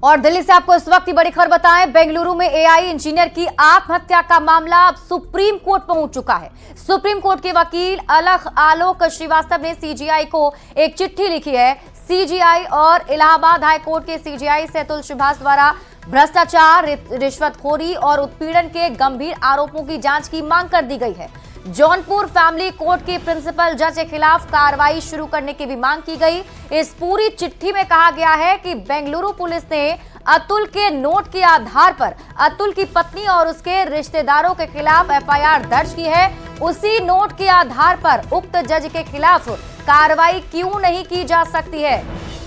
और दिल्ली से आपको इस वक्त की बड़ी खबर बताएं, बेंगलुरु में एआई इंजीनियर की आत्महत्या का मामला अब सुप्रीम कोर्ट पहुंच चुका है। सुप्रीम कोर्ट के वकील आलोक श्रीवास्तव ने सीजीआई को एक चिट्ठी लिखी है। सीजीआई और इलाहाबाद हाई कोर्ट के सीजीआई से अतुल सुभाष द्वारा भ्रष्टाचार, रिश्वतखोरी और उत्पीड़न के गंभीर आरोपों की जांच की मांग कर दी गई है। जौनपुर फैमिली कोर्ट के प्रिंसिपल जज के खिलाफ कार्रवाई शुरू करने की भी मांग की गई। इस पूरी चिट्ठी में कहा गया है कि बेंगलुरु पुलिस ने अतुल के नोट के आधार पर अतुल की पत्नी और उसके रिश्तेदारों के खिलाफ एफआईआर दर्ज की है। उसी नोट के आधार पर उक्त जज के खिलाफ कार्रवाई क्यों नहीं की जा सकती है।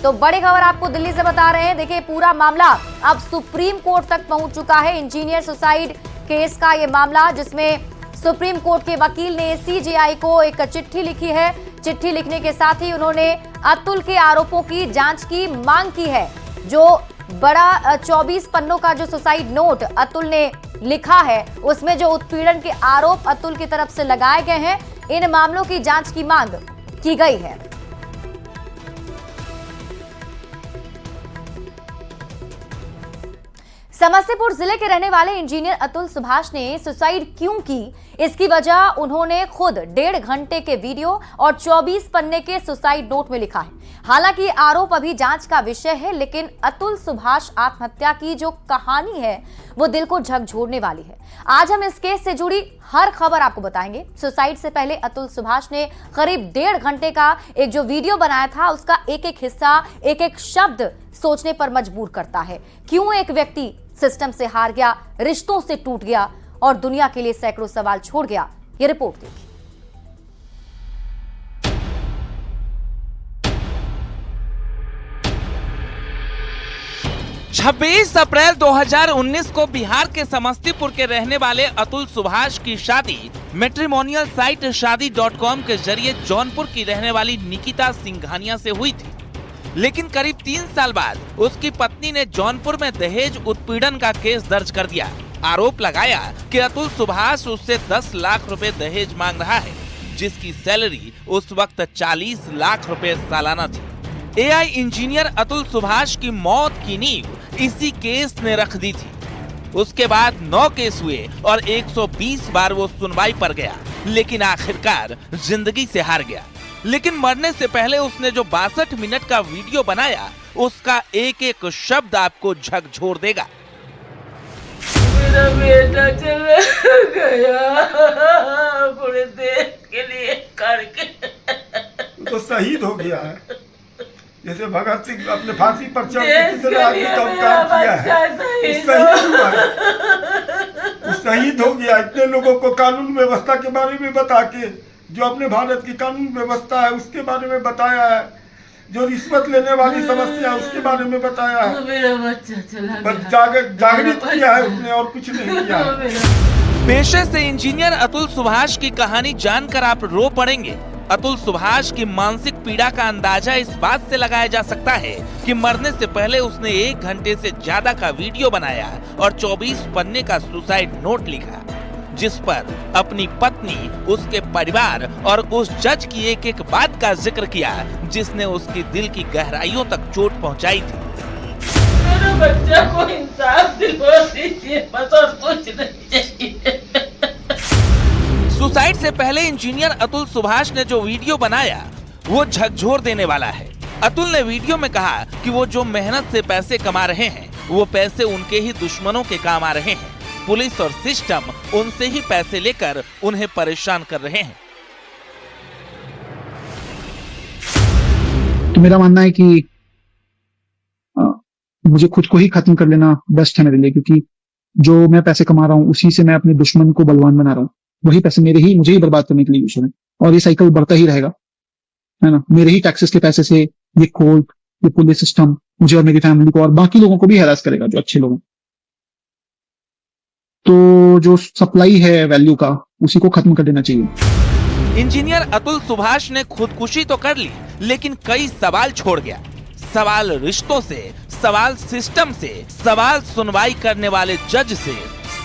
तो बड़ी खबर आपको दिल्ली से बता रहे हैं। देखिए, पूरा मामला अब सुप्रीम कोर्ट तक पहुंच चुका है। इंजीनियर सुसाइड केस का यह मामला, जिसमें सुप्रीम कोर्ट के वकील ने सीजीआई को एक चिट्ठी लिखी है। चिट्ठी लिखने के साथ ही उन्होंने अतुल के आरोपों की जांच की मांग की है। जो बड़ा 24 पन्नों का जो सुसाइड नोट अतुल ने लिखा है, उसमें जो उत्पीड़न के आरोप अतुल की तरफ से लगाए गए हैं, इन मामलों की जांच की मांग की गई है। समस्तीपुर जिले के रहने वाले इंजीनियर अतुल सुभाष ने सुसाइड क्यों की, इसकी वजह उन्होंने खुद 1.5 घंटे के वीडियो और 24 पन्ने के सुसाइड नोट में लिखा है। हालांकि आरोप अभी जांच का विषय है, लेकिन अतुल सुभाष आत्महत्या की जो कहानी है वो दिल को झकझोरने वाली है। आज हम इस केस से जुड़ी हर खबर आपको बताएंगे। सुसाइड से पहले अतुल सुभाष ने करीब 1.5 घंटे का एक जो वीडियो बनाया था, उसका एक एक हिस्सा, एक एक शब्द सोचने पर मजबूर करता है। क्यों एक व्यक्ति सिस्टम से हार गया, रिश्तों से टूट गया और दुनिया के लिए सैकड़ों सवाल छोड़ गया, ये रिपोर्ट देखिए। 26 अप्रैल 2019 को बिहार के समस्तीपुर के रहने वाले अतुल सुभाष की शादी मैट्रिमोनियल साइट शादी.com के जरिए जौनपुर की रहने वाली निकिता सिंघानिया से हुई थी। लेकिन करीब 3 साल बाद उसकी पत्नी ने जौनपुर में दहेज उत्पीड़न का केस दर्ज कर दिया। आरोप लगाया कि अतुल सुभाष उससे 10 लाख रुपए दहेज मांग रहा है, जिसकी सैलरी उस वक्त 40 लाख रुपए सालाना थी। एआई इंजीनियर अतुल सुभाष की मौत की नींव इसी केस ने रख दी थी। उसके बाद 9 केस हुए और 120 बार वो सुनवाई पर गया, लेकिन आखिरकार जिंदगी से हार गया। लेकिन मरने से पहले उसने जो 62 मिनट का वीडियो बनाया, उसका एक एक शब्द आपको झकझोर देगा। मेरा बेटा चला गया पूरे देश के लिए करके, तो शहीद हो गया है। जैसे भगत सिंह अपने फांसी पर चढ़ के कितने आदमी का काम किया है, शहीद हुआ है। वो शहीद हो गया। इतने लोगों को कानून व्यवस्था के बारे में बता के, जो अपने भारत की कानून व्यवस्था है उसके बारे में बताया है, जो रिश्वत लेने वाली समस्या है उसके बारे में बताया है। मेरा बच्चा चला गया। जागृत किया है उसने, और कुछ नहीं किया है। पेशे से इंजीनियर अतुल सुभाष की कहानी जानकर आप रो पड़ेंगे। अतुल सुभाष की मानसिक पीड़ा का अंदाजा इस बात से लगाया जा सकता है कि मरने से पहले उसने 1 घंटे से ज्यादा का वीडियो बनाया और 24 पन्ने का सुसाइड नोट लिखा, जिस पर अपनी पत्नी, उसके परिवार और उस जज की एक एक बात का जिक्र किया, जिसने उसकी दिल की गहराइयों तक चोट पहुंचाई थी। मेरे बच्चा को इंसाफ दिलवा दीजिए, बस और कुछ नहीं चाहिए। सुसाइड से पहले इंजीनियर अतुल सुभाष ने जो वीडियो बनाया, वो झकझोर देने वाला है। अतुल ने वीडियो में कहा कि वो जो मेहनत से पैसे कमा रहे हैं, वो पैसे उनके ही दुश्मनों के काम आ रहे हैं। पुलिस और सिस्टम उनसे ही पैसे लेकर उन्हें परेशान कर रहे हैं। तो मेरा मानना है कि मुझे खुद को ही खत्म कर लेना बेस्ट है मेरे लिए, क्योंकि जो मैं पैसे कमा रहा हूँ उसी से मैं अपने दुश्मन को बलवान बना रहा हूँ। वही पैसे मुझे ही बर्बाद करने के लिए यूज हो रहे हैं, और ये साइकिल बढ़ता ही रहेगा, है ना। मेरे ही टैक्सेस के पैसे से ये कोर्ट, ये पुलिस सिस्टम मुझे और मेरी फैमिली को और बाकी लोगों को भी हैरास करेगा, जो अच्छे लोग हैं। तो जो सप्लाई है वैल्यू का, उसी को खत्म कर देना चाहिए। इंजीनियर अतुल सुभाष ने खुदकुशी तो कर ली, लेकिन कई सवाल छोड़ गया। सवाल रिश्तों से, सवाल सिस्टम से, सवाल सुनवाई करने वाले जज से,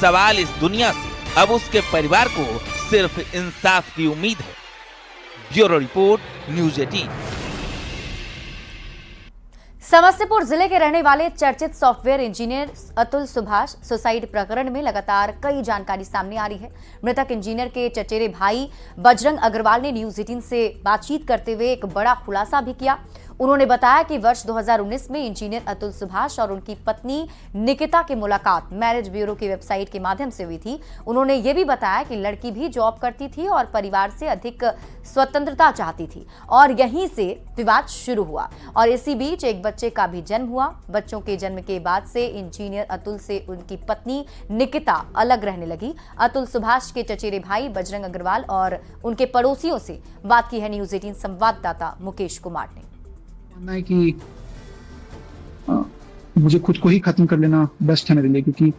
सवाल इस दुनिया से। अब उसके परिवार को सिर्फ इंसाफ की उम्मीद है। Bureau report, news 18। समस्तीपुर जिले के रहने वाले चर्चित software engineer Atul Subhash suicide प्रकरण में लगातार कई जानकारी सामने आ रही है। मृतक इंजीनियर के चचेरे भाई बजरंग अग्रवाल ने न्यूज 18 से बातचीत करते हुए एक बड़ा खुलासा भी किया। उन्होंने बताया कि वर्ष 2019 में इंजीनियर अतुल सुभाष और उनकी पत्नी निकिता की मुलाकात मैरिज ब्यूरो की वेबसाइट के माध्यम से हुई थी। उन्होंने ये भी बताया कि लड़की भी जॉब करती थी और परिवार से अधिक स्वतंत्रता चाहती थी और यहीं से विवाद शुरू हुआ और इसी बीच एक बच्चे का भी जन्म हुआ। बच्चों के जन्म के बाद से इंजीनियर अतुल से उनकी पत्नी निकिता अलग रहने लगी। अतुल सुभाष के चचेरे भाई बजरंग अग्रवाल और उनके पड़ोसियों से बात की है न्यूज 18 संवाददाता मुकेश कुमार ने। मानना है कि मुझे खुद को ही खत्म कर लेना बेस्ट है मेरे लिए, क्योंकि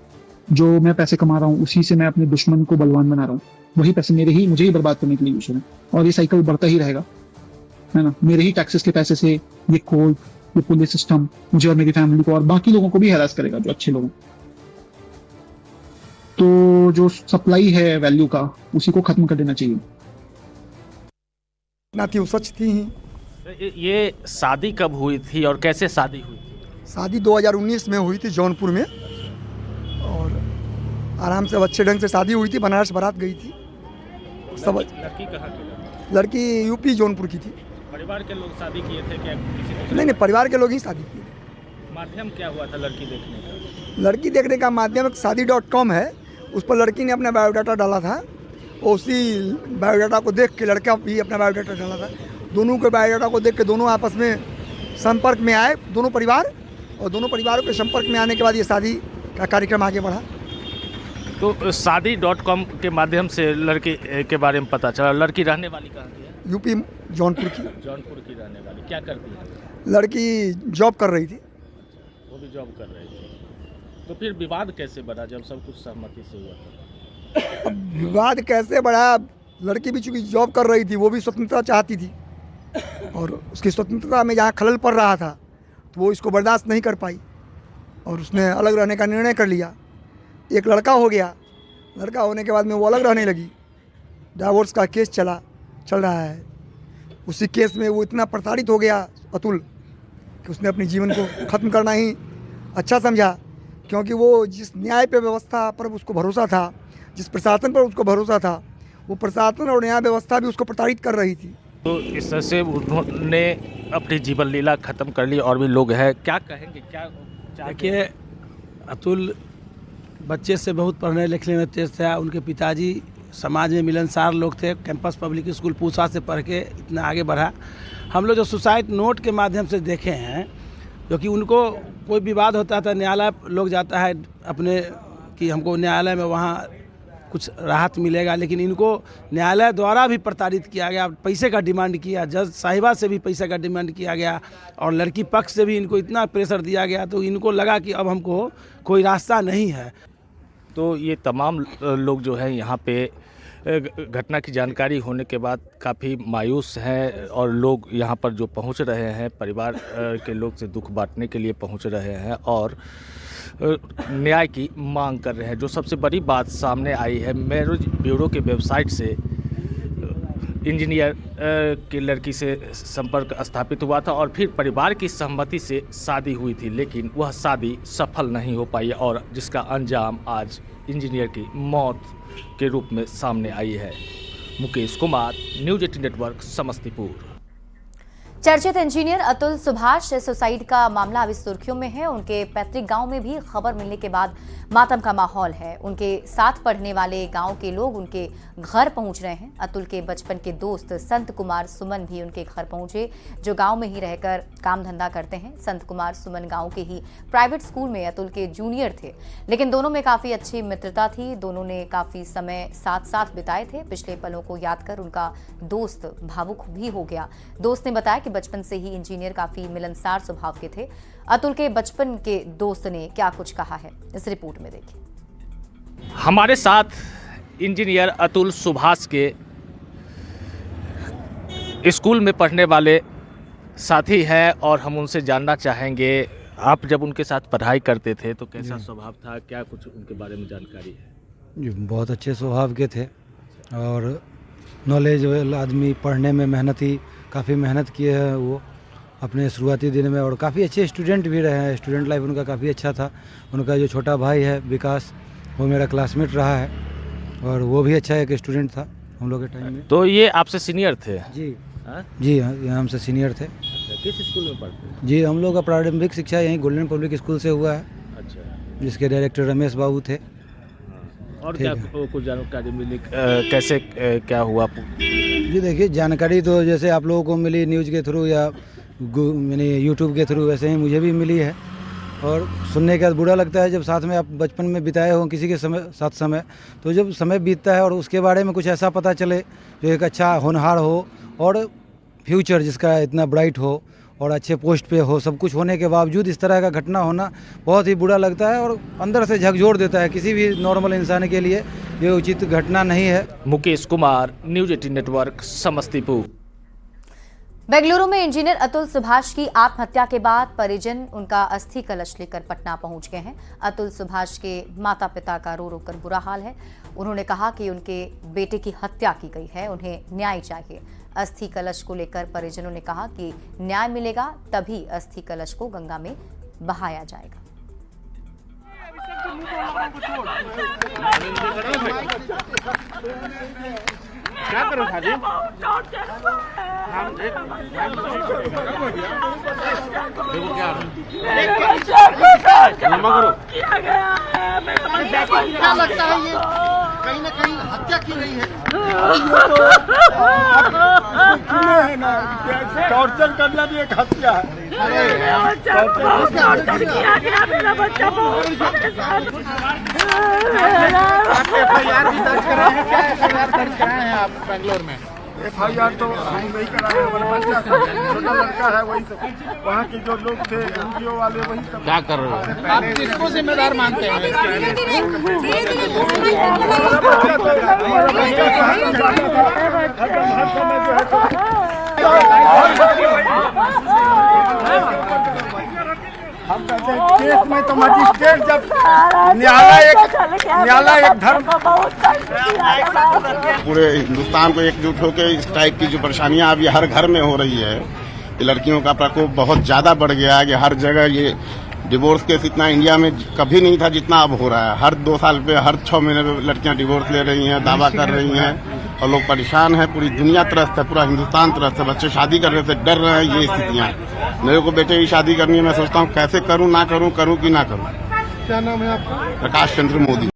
जो मैं पैसे कमा रहा हूँ उसी से मैं अपने दुश्मन को बलवान बना रहा हूँ। वही पैसे मुझे ही बर्बाद करने के लिए यूज है और ये साइकिल बढ़ता ही रहेगा, है ना। मेरे ही टैक्सेस के पैसे से ये कोर्ट, ये पुलिस सिस्टम मुझे और मेरी फैमिली को और बाकी लोगों को भी हैरास करेगा, जो अच्छे लोग। तो जो सप्लाई है वैल्यू का, उसी को खत्म कर देना चाहिए। ना थी वो सच थी ही। ये शादी कब हुई थी और कैसे शादी हुई थी? शादी 2019 में हुई थी जौनपुर में और आराम से अच्छे ढंग से शादी हुई थी। बनारस बारात गई थी सब। लड़की कहाँ की? लड़की यूपी जौनपुर की थी। परिवार के लोग शादी किए थे क्या? किसी नहीं, परिवार के लोग ही शादी किए। माध्यम क्या हुआ था लड़की देखने का? लड़की देखने का माध्यम शादी.com है, उस पर लड़की ने अपना बायोडाटा डाला था। उसी बायोडाटा को देख के लड़का भी अपना बायोडाटा डाला था। दोनों के बायोडाटा को देख के दोनों आपस में संपर्क में आए, दोनों परिवार, और दोनों परिवारों के संपर्क में आने के बाद ये शादी का कार्यक्रम आगे बढ़ा। तो शादी.com के माध्यम से लड़की के बारे में पता चला। लड़की रहने वाली कहाँ की है? यूपी जौनपुर की। जौनपुर की रहने वाली। क्या करती है? लड़की जॉब कर रही थी। वो भी जॉब कर रही थी। तो फिर विवाद कैसे बढ़ा जब सब कुछ सहमति से हुआ था? अब विवाद कैसे बढ़ा? लड़की भी चूँकि जॉब कर रही थी, वो भी स्वतंत्रता चाहती थी और उसकी स्वतंत्रता में जहाँ खलल पड़ रहा था तो वो इसको बर्दाश्त नहीं कर पाई और उसने अलग रहने का निर्णय कर लिया। एक लड़का हो गया। लड़का होने के बाद में वो अलग रहने लगी। डाइवोर्स का केस चल रहा है। उसी केस में वो इतना प्रताड़ित हो गया अतुल कि उसने अपने जीवन को ख़त्म करना ही अच्छा समझा, क्योंकि वो जिस न्याय पे व्यवस्था पर उसको भरोसा था, जिस प्रशासन पर उसको भरोसा था, वो प्रशासन और न्याय व्यवस्था भी उसको प्रताड़ित कर रही थी। तो इस तरह से उन्होंने अपनी जीवन लीला ख़त्म कर ली और भी लोग हैं। क्या कहेंगे? क्या देखिए, अतुल बच्चे से बहुत पढ़ने लिखने में तेज था। उनके पिताजी समाज में मिलनसार लोग थे। कैंपस पब्लिक स्कूल पूसा से पढ़ के इतना आगे बढ़ा। हम लोग जो सुसाइड नोट के माध्यम से देखे हैं, क्योंकि उनको कोई विवाद होता था, न्यायालय लोग जाता है अपने कि हमको न्यायालय में वहाँ कुछ राहत मिलेगा, लेकिन इनको न्यायालय द्वारा भी प्रताड़ित किया गया। पैसे का डिमांड किया, जज साहिबा से भी पैसे का डिमांड किया गया और लड़की पक्ष से भी इनको इतना प्रेशर दिया गया, तो इनको लगा कि अब हमको कोई रास्ता नहीं है। तो ये तमाम लोग जो हैं यहाँ पे घटना की जानकारी होने के बाद काफ़ी मायूस हैं और लोग यहाँ पर जो पहुँच रहे हैं, परिवार के लोग से दुख बांटने के लिए पहुँच रहे हैं और न्याय की मांग कर रहे हैं। जो सबसे बड़ी बात सामने आई है, मैरिज ब्यूरो के वेबसाइट से इंजीनियर की लड़की से संपर्क स्थापित हुआ था और फिर परिवार की सहमति से शादी हुई थी, लेकिन वह शादी सफल नहीं हो पाई और जिसका अंजाम आज इंजीनियर की मौत के रूप में सामने आई है। Mukesh Kumar, news 18 network, Samastipur. चर्चित इंजीनियर अतुल सुभाष सुसाइड का मामला अभी सुर्खियों में है। उनके पैतृक गांव में भी खबर मिलने के बाद मातम का माहौल है। उनके साथ पढ़ने वाले गांव के लोग उनके घर पहुंच रहे हैं। अतुल के बचपन के दोस्त संत कुमार सुमन भी उनके घर पहुंचे, जो गांव में ही रहकर काम धंधा करते हैं। संत कुमार सुमन गांव के ही प्राइवेट स्कूल में अतुल के जूनियर थे, लेकिन दोनों में काफी अच्छी मित्रता थी। दोनों ने काफी समय साथ साथ बिताए थे। पिछले पलों को याद कर उनका दोस्त भावुक भी हो गया। दोस्त ने बताया कि बचपन से ही इंजीनियर काफी मिलनसार स्वभाव के थे। अतुल के बचपन के दोस्त ने क्या कुछ कहा है, इस रिपोर्ट में देखिए। हमारे साथ इंजीनियर अतुल सुभाष के स्कूल में पढ़ने वाले साथी हैं और हम उनसे जानना चाहेंगे, आप जब उनके साथ पढ़ाई करते थे तो कैसा स्वभाव था, क्या कुछ उनके बारे में जानकारी है? जी, बहुत अच्छे स्वभाव के थे और नॉलेज आदमी, पढ़ने में मेहनती, काफ़ी मेहनत किए हैं वो अपने शुरुआती दिन में, और काफ़ी अच्छे स्टूडेंट भी रहे हैं। स्टूडेंट लाइफ उनका काफ़ी अच्छा था। उनका जो छोटा भाई है विकास, वो मेरा क्लासमेट रहा है और वो भी अच्छा एक स्टूडेंट था हम लोग के टाइम में। तो ये आपसे सीनियर थे? जी हाँ? जी हाँ, ये हमसे सीनियर थे। अच्छा, किस स्कूल में पढ़ते हैं? जी, हम लोग का प्रारंभिक शिक्षा यहीं गोल्डन पब्लिक स्कूल से हुआ है, अच्छा। जिसके डायरेक्टर रमेश बाबू थे। और ठीक क्या कुछ जानकारी मिली, कैसे क्या हुआ? जी देखिए, जानकारी तो जैसे आप लोगों को मिली न्यूज़ के थ्रू या यानी यूट्यूब के थ्रू, वैसे ही मुझे भी मिली है। और सुनने के बाद बुरा लगता है, जब साथ में आप बचपन में बिताए हो किसी के साथ समय, तो जब समय बीतता है और उसके बारे में कुछ ऐसा पता चले जो एक अच्छा होनहार हो और फ्यूचर जिसका इतना ब्राइट हो और अच्छे पोस्ट पे हो, सब कुछ होने के बावजूद इस तरह का घटना होना बहुत ही बुरा लगता है और अंदर से झकझोर देता है। किसी भी नॉर्मल इंसान के लिए ये उचित घटना नहीं है। Mukesh Kumar, news 18 network, Samastipur. बेंगलुरु में इंजीनियर अतुल सुभाष की आत्महत्या के बाद परिजन उनका अस्थि कलश लेकर पटना पहुंच गए हैं। अतुल सुभाष के माता पिता का रो रो कर बुरा हाल है। उन्होंने कहा कि उनके बेटे की हत्या की गई है, उन्हें न्याय चाहिए। अस्थि कलश को लेकर परिजनों ने कहा कि न्याय मिलेगा तभी अस्थि कलश को गंगा में बहाया जाएगा। क्या करो खाली क्या लगता है ये कहीं ना कहीं हत्या की गई है? टॉर्चर करना भी एक हत्या है। FIR भी दर्ज कराए हैं? क्या FIR दर्ज कराए हैं आप बेंगलोर में? FIR तो हम नहीं कराए, हमारे बच्चा छोटा लड़का है, वही सब वहाँ के जो लोग थे NGO वाले वही सब। क्या कर रहे हैं आप? किसको जिम्मेदार मानते हैं हम कहते हैं केस में तो मजिस्ट्रेट जब न्यायालय एक धर्म पूरे हिंदुस्तान को एकजुट होकर इस टाइप की जो परेशानियां अभी हर घर में हो रही है, ये लड़कियों का प्रकोप बहुत ज्यादा बढ़ गया है कि हर जगह ये डिवोर्स केस इतना इंडिया में कभी नहीं था जितना अब हो रहा है। हर 2 साल पे, हर 6 महीने पे लड़कियां डिवोर्स ले रही हैं, दावा कर रही हैं और लोग परेशान हैं। पूरी दुनिया त्रस्त है, पूरा हिंदुस्तान त्रस्त है। बच्चे शादी करने से डर रहे हैं, ये स्थितियां हैं। मेरे को बेटे की शादी करनी है, मैं सोचता हूँ कैसे करूँ, ना करूँ, करूँ कि ना करूँ। क्या नाम है आपका? प्रकाश चंद्र मोदी।